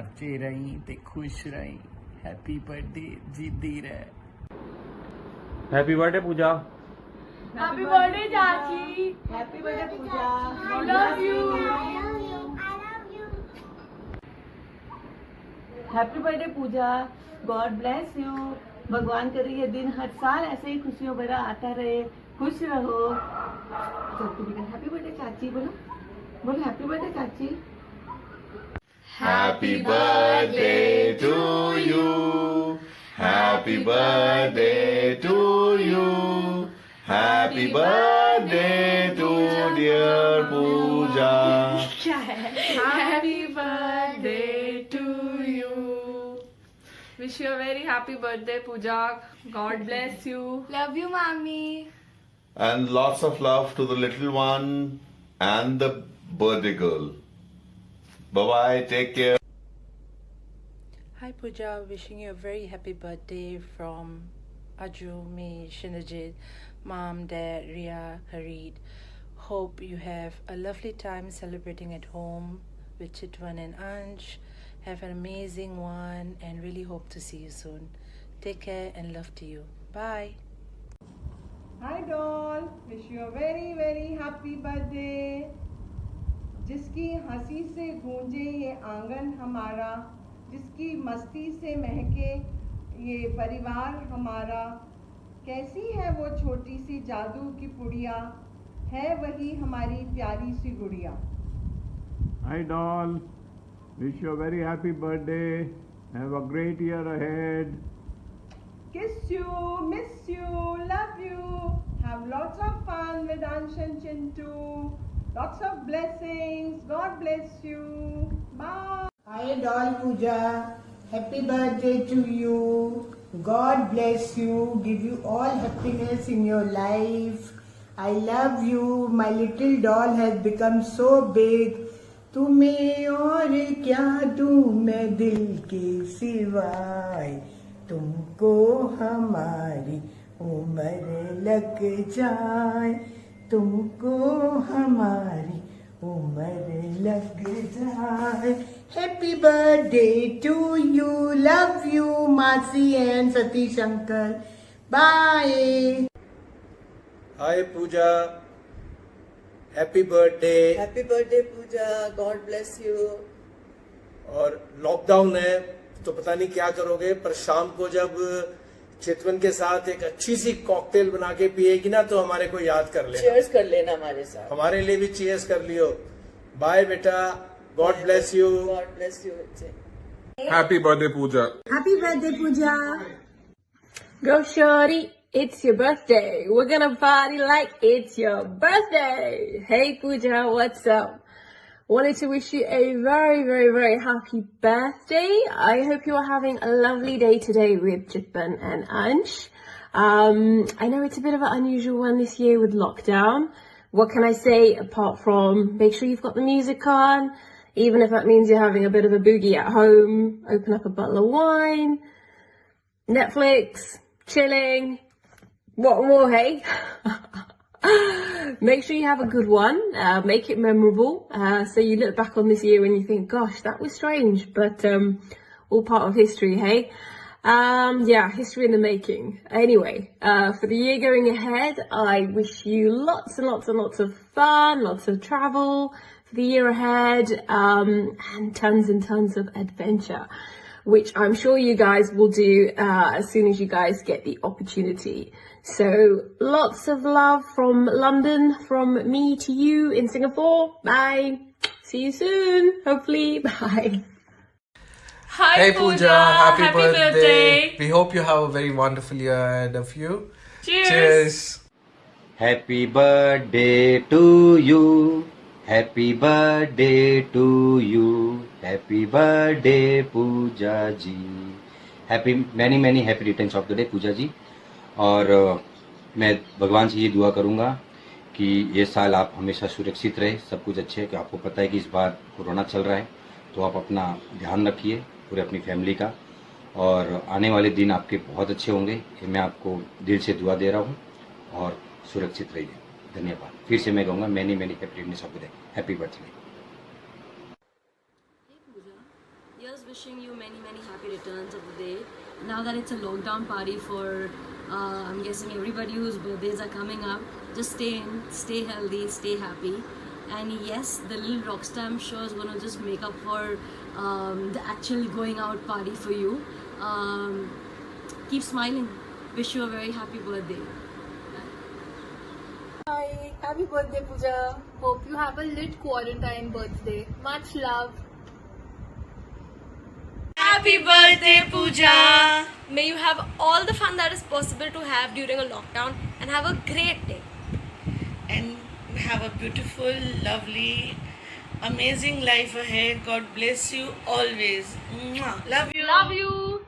प्यार रही ते खुश रही। हैप्पी बर्थडे जीती रहे। Happy birthday Pooja. Happy birthday चाची। Happy birthday Pooja. I love you. Happy birthday Pooja. God bless you. भगवान करे ये दिन हर साल ऐसे ही खुशियों भरा आता रहे। खुश रहो। हैप्पी बर्थडे चाची बोलो। बोलो हैप्पी बर्थडे चाची। Happy birthday to you. Happy birthday to you. Happy birthday to dear Pooja. Happy birthday to you. Wish you a very happy birthday, Pooja. God bless you. Love you, mommy. And lots of love to the little one and the birthday girl. Bye-bye. Take care. Hi Pooja, wishing you a very happy birthday from Aju, me, Shinajit, Mom, Dad, Ria, Harid. Hope you have a lovely time celebrating at home with Chitwan and Ansh. Have an amazing one and really hope to see you soon. Take care and love to you. Bye. Hi doll, wish you a very very happy birthday. जिसकी हंसी से गूंजे ये आंगन हमारा, जिसकी मस्ती से महके ये परिवार हमारा। कैसी है वो छोटी सी जादू की पुड़िया, है वही हमारी प्यारी सी गुड़िया। Hi doll, wish you a very happy birthday. Have a great year ahead. Kiss you, miss you, love you. Have lots of fun with Ansh and Chintu. Lots of blessings. God bless you. Bye. Hi doll Pooja, happy birthday to you. God bless you, give you all happiness in your life. I love you. My little doll has become so big. तुम्हें और क्या दूँ मैं दिल के सिवाय, तुमको हमारी उम्र लग जाए, तुमको हमारी उम्र लग जाए। Happy birthday to you, love you मासी and Satish uncle. Bye. Hi Pooja, happy birthday. Happy birthday Pooja. God bless you. और लॉकडाउन है तो पता नहीं क्या करोगे, पर शाम को जब चितवन के साथ एक अच्छी सी कॉकटेल बना के पिएगी ना तो हमारे को याद कर लेना। चीयर्स कर लेना हमारे साथ। हमारे लिए भी चीयर्स कर लियो। बाय बेटा, God bless you. God bless you. Happy birthday Pooja. Happy birthday Pooja. Go shorty, it's your birthday. We're gonna party like it's your birthday. Hey Pooja, what's up? Wanted to wish you a very, very, very happy birthday. I hope you are having a lovely day today with Chitban and Ansh. I know it's a bit of an unusual one this year with lockdown. What can I say apart from make sure you've got the music on, even if that means you're having a bit of a boogie at home, open up a bottle of wine, Netflix, chilling, what more, hey? Make sure you have a good one, make it memorable, so you look back on this year and you think, gosh, that was strange, but all part of history, hey? Yeah, history in the making. Anyway, for the year going ahead, I wish you lots and lots and lots of fun, lots of travel for the year ahead, and tons of adventure, which I'm sure you guys will do as soon as you guys get the opportunity. So lots of love from London, from me to you in Singapore. Bye. See you soon. Hopefully. Bye. Hi Hey Pooja, happy birthday. We hope you have a very wonderful year ahead of you. Cheers. Happy birthday to you. Happy birthday to you. Happy birthday Pooja ji. many happy returns of the day Pooja ji. और मैं भगवान से ये दुआ करूँगा कि ये साल आप हमेशा सुरक्षित रहे, सब कुछ अच्छे है। कि आपको पता है कि इस बार कोरोना चल रहा है, तो आप अपना ध्यान रखिए पूरे अपनी फैमिली का, और आने वाले दिन आपके बहुत अच्छे होंगे। ये मैं आपको दिल से दुआ दे रहा हूँ, और सुरक्षित रहिए। धन्यवाद। फिर से मैं कहूँगा many happy returns of the day. Happy birthday. Your just wishing you many happy returns of the day. Now that it's a lockdown party for, I'm guessing everybody whose birthdays are coming up, just stay in, stay healthy, stay happy. And yes, the little rockstar I'm sure is gonna just make up for the actual going out party for you. Keep smiling. Wish you a very happy birthday. Hi, happy birthday Pooja. Hope you have a lit quarantine birthday. Much love. Happy birthday, Pooja! May you have all the fun that is possible to have during a lockdown and have a great day. And have a beautiful, lovely, amazing life ahead. God bless you always. Mwah. Love you. Love you.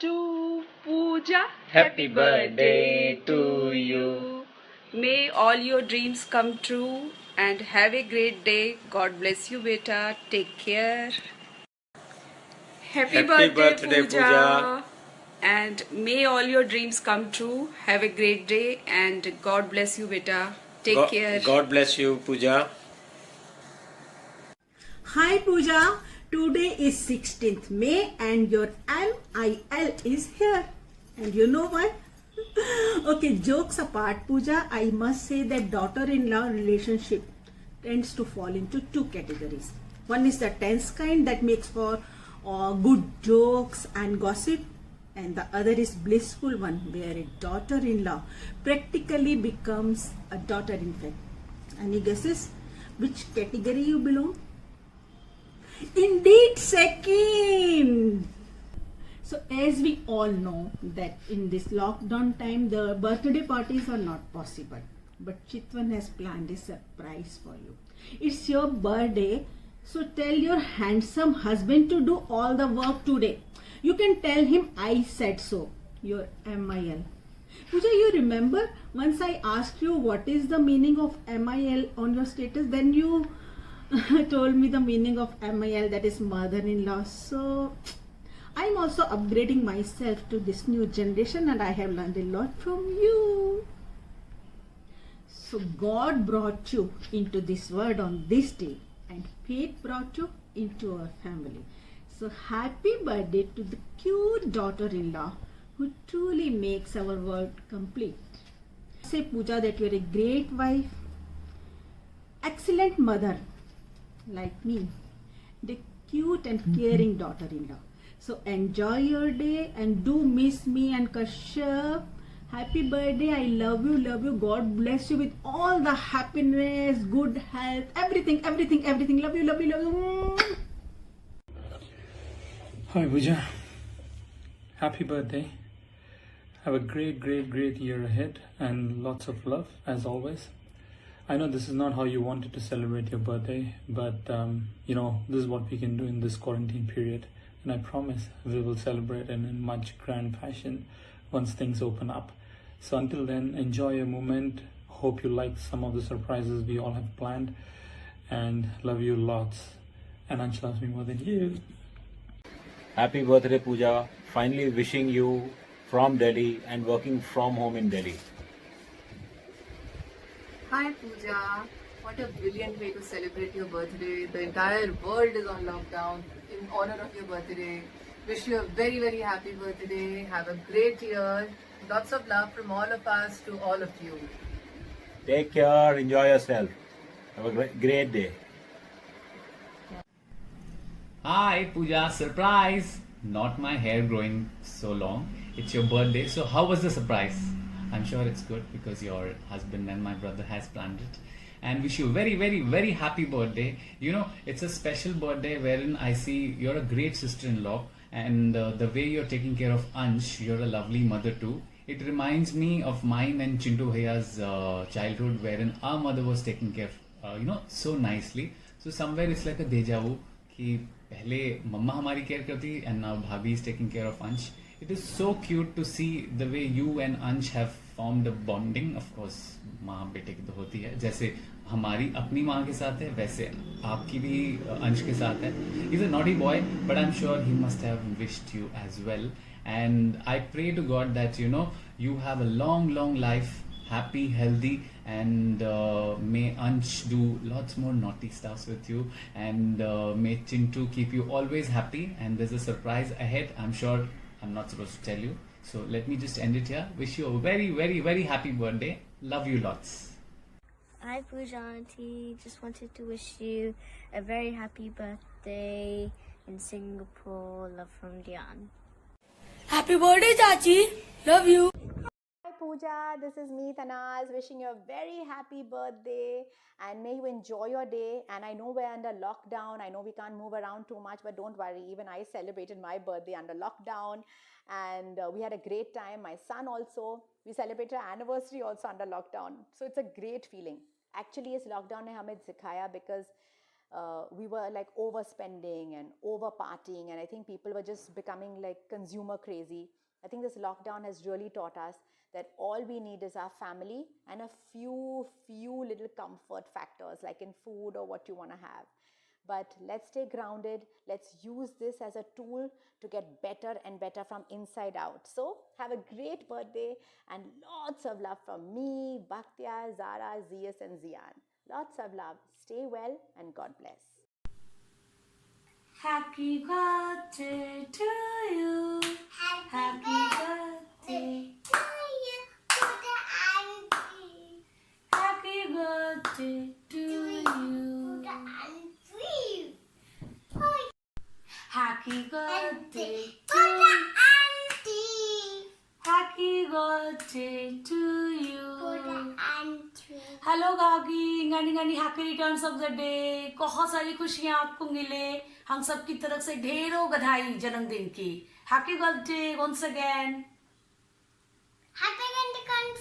To Pooja, Happy birthday to you. May all your dreams come true and have a great day. God bless you, beta. Take care. Happy birthday, Pooja. And may all your dreams come true. Have a great day and God bless you, beta. Take care. God bless you, Pooja. Hi Pooja, today is 16th May and your MIL is here. And you know what? Okay, jokes apart, Pooja, I must say that daughter-in-law relationship tends to fall into two categories. One is the tense kind that makes for good jokes and gossip, and the other is blissful one where a daughter-in-law practically becomes a daughter-in-fact. Any guesses which category you belong? Indeed, second. So as we all know that in this lockdown time the birthday parties are not possible, but Chitwan has planned a surprise for you. It's your birthday, so tell your handsome husband to do all the work today. You can tell him I said so. Your MIL. Pooja, you remember once I asked you what is the meaning of MIL on your status, then you told me the meaning of MIL, that is mother-in-law. So I'm also upgrading myself to this new generation and I have learned a lot from you. So God brought you into this world on this day and fate brought you into our family. So happy birthday to the cute daughter-in-law who truly makes our world complete. Say Pooja that you are a great wife, excellent mother like me, the cute and caring daughter-in-law. So enjoy your day and do miss me and Kashyap. Happy birthday. I love you, love you. God bless you with all the happiness, good health, everything. Love you, love you, love you. Hi Pooja. Happy birthday. Have a great year ahead and lots of love as always. I know this is not how you wanted to celebrate your birthday, but this is what we can do in this quarantine period. And I promise we will celebrate in much grand fashion once things open up. So until then, enjoy your moment. Hope you like some of the surprises we all have planned. And love you lots. And Ansh loves me more than you. Happy birthday, Pooja. Finally wishing you from Delhi and working from home in Delhi. Hi Pooja. What a brilliant way to celebrate your birthday. The entire world is on lockdown in honor of your birthday. Wish you a very happy birthday. Have a great year. Lots of love from all of us to all of you. Take care. Enjoy yourself. Have a great day. Hi Pooja, surprise! Not my hair growing so long. It's your birthday. So how was the surprise? I'm sure it's good because your husband and my brother has planned it. And wish you a very happy birthday. You know, it's a special birthday wherein I see you're a great sister-in-law and the way you're taking care of Ansh, you're a lovely mother too. It reminds me of mine and Chintu Bhaiya's childhood, wherein our mother was taking care so nicely. So somewhere it's like a deja vu कि पहले मम्मा हमारी care करती and now Bhabhi is taking care of Ansh. It is so cute to see the way you and Ansh have formed a bonding. Of course, माँ बेटे की तो होती है, जैसे हमारी अपनी माँ के साथ है वैसे आपकी भी अंश के साथ है. He's a naughty boy, but I'm sure he must have wished you as well. And I pray to God that you have a long life, happy, healthy, and may Ansh do lots more naughty stuff with you, and may Chintu keep you always happy. And there's a surprise ahead. I'm sure I'm not supposed to tell you, so let me just end it here. Wish you a very happy birthday. Love you lots. Hi Pooja auntie, just wanted to wish you a very happy birthday in Singapore. Love from Dian. Happy birthday, Chachi. Love you. Hi Pooja, this is me Tanaz wishing you a very happy birthday and may you enjoy your day. And I know we're under lockdown, I know we can't move around too much, but don't worry, even I celebrated my birthday under lockdown and we had a great time. My son also, we celebrated our anniversary also under lockdown, so it's a great feeling. Actually इस lockdown ने हमें सिखाया because we were like overspending and over partying, and I think people were just becoming like consumer crazy. I think this lockdown has really taught us that all we need is our family and a few little comfort factors like in food or what you want to have. But let's stay grounded. Let's use this as a tool to get better and better from inside out. So have a great birthday and lots of love from me, Bhaktya, Zara, Zias and Zian. Lots of love. Stay well and God bless. Happy birthday to you. Happy birthday to you, Pooja auntie. Happy birthday to you, Pooja auntie. Happy birthday to auntie. Happy birthday to you, Pooja auntie. Hello Gagi, ngani happy returns of the day. बहुत सारी खुशियाँ आपको मिले. हम सब की तरफ से ढेरों बधाई जन्मदिन की. Happy birthday once again. Happy birthday,